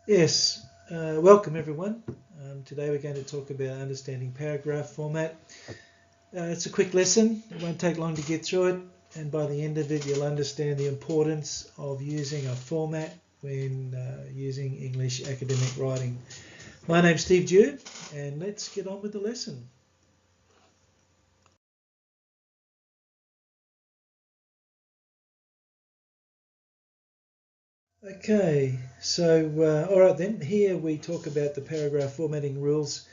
Yes, welcome everyone. Today we're going to talk about understanding paragraph format. It's a quick lesson, it won't take long to get through it, and by the end of it you'll understand the importance of using a format when using English academic writing. My name's Steve Dew, and let's get on with the lesson. Okay, so alright then, here we talk about the paragraph formatting rules.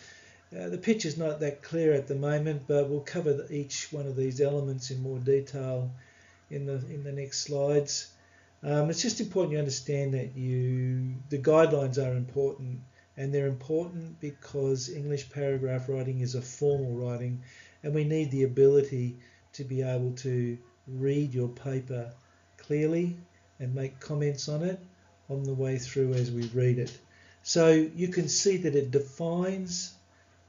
The picture's not that clear at the moment, but we'll cover each one of these elements in more detail in the next slides. It's just important you understand that the guidelines are important, and they're important because English paragraph writing is a formal writing, and we need the ability to be able to read your paper clearly and make comments on it on the way through as we read it. So you can see that it defines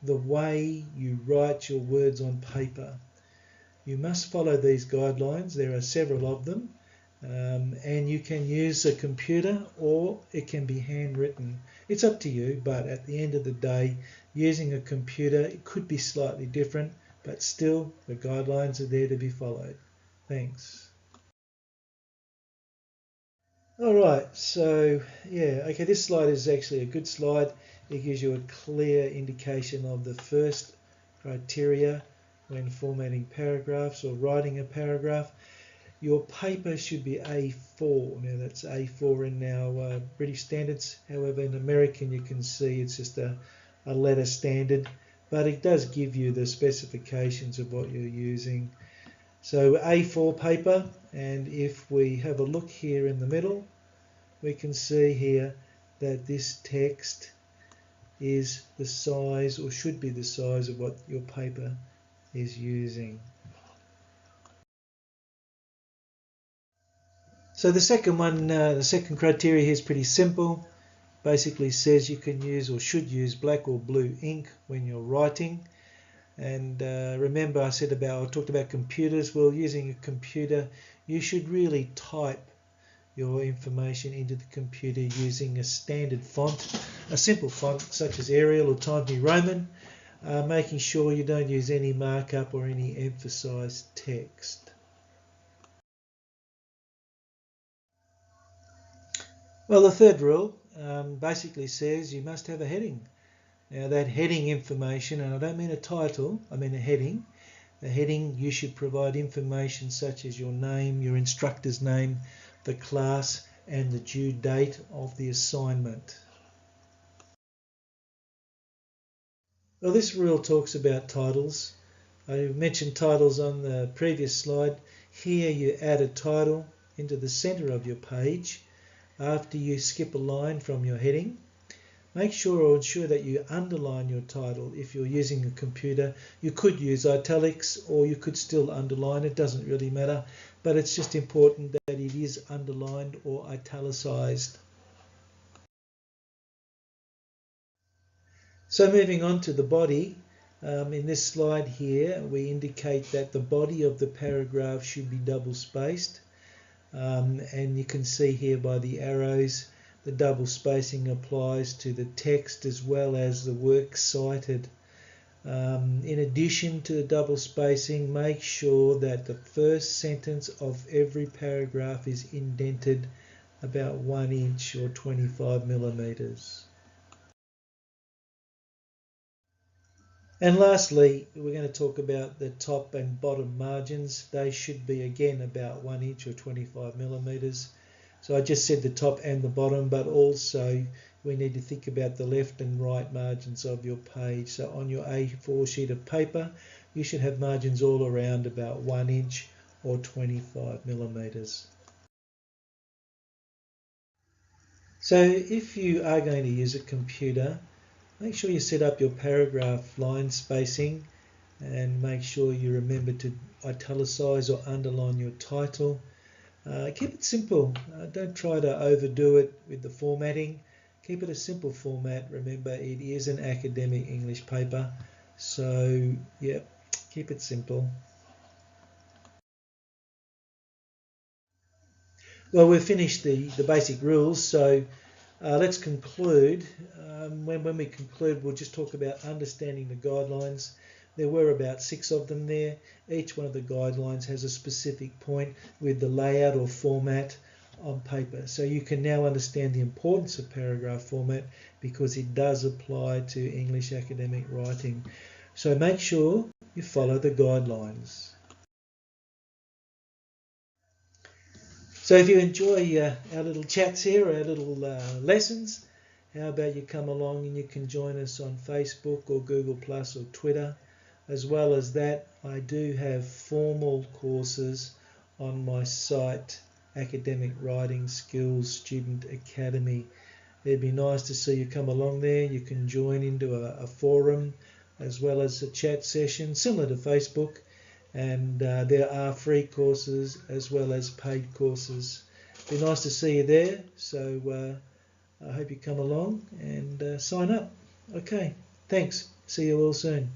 the way you write your words on paper. You must follow these guidelines. There are several of them, and you can use a computer or it can be handwritten. It's up to you, but at the end of the day, using a computer, it could be slightly different, but still the guidelines are there to be followed. Thanks. All right, so yeah, okay, this slide is actually a good slide. It gives you a clear indication of the first criteria when formatting paragraphs or writing a paragraph. Your paper should be A4. Now that's A4 in our British standards. However, in American you can see it's just a letter standard, but it does give you the specifications of what you're using. So A4 paper, and if we have a look here in the middle, we can see here that this text is the size, or should be the size, of what your paper is using. So the second one, the second criteria here is pretty simple. Basically says you can use or should use black or blue ink when you're writing. And remember I talked about computers. Well, using a computer, you should really type your information into the computer using a standard font, a simple font such as Arial or Times New Roman, making sure you don't use any markup or any emphasized text. Well, the third rule basically says you must have a heading. Now that heading information, and I don't mean a title, I mean a heading. The heading, you should provide information such as your name, your instructor's name, the class, and the due date of the assignment. Well, this rule talks about titles. I mentioned titles on the previous slide. Here you add a title into the centre of your page after you skip a line from your heading. Make sure or ensure that you underline your title. If you're using a computer, you could use italics or you could still underline. It doesn't really matter, but it's just important that it is underlined or italicised. So moving on to the body, in this slide here we indicate that the body of the paragraph should be double spaced, and you can see here by the arrows the double spacing applies to the text as well as the work cited. In addition to the double spacing, make sure that the first sentence of every paragraph is indented about 1 inch or 25 millimeters. And lastly, we're going to talk about the top and bottom margins. They should be again about 1 inch or 25 millimeters. So I just said the top and the bottom, but also we need to think about the left and right margins of your page. So on your A4 sheet of paper, you should have margins all around about 1 inch or 25 millimeters. So if you are going to use a computer, make sure you set up your paragraph line spacing and make sure you remember to italicize or underline your title. Keep it simple. Don't try to overdo it with the formatting. Keep it a simple format. Remember, it is an academic English paper. So, yeah, keep it simple. Well, we've finished the basic rules. So Let's conclude. When we conclude, we'll just talk about understanding the guidelines. There were about 6 of them there. Each one of the guidelines has a specific point with the layout or format on paper. So you can now understand the importance of paragraph format because it does apply to English academic writing. So make sure you follow the guidelines. So if you enjoy our little chats here, our little lessons, how about you come along and you can join us on Facebook or Google Plus or Twitter. As well as that, I do have formal courses on my site, Academic Writing Skills Student Academy. It'd be nice to see you come along there. You can join into a forum as well as a chat session similar to Facebook. And there are free courses as well as paid courses. It'd be nice to see you there. So I hope you come along and sign up. Okay, thanks. See you all soon.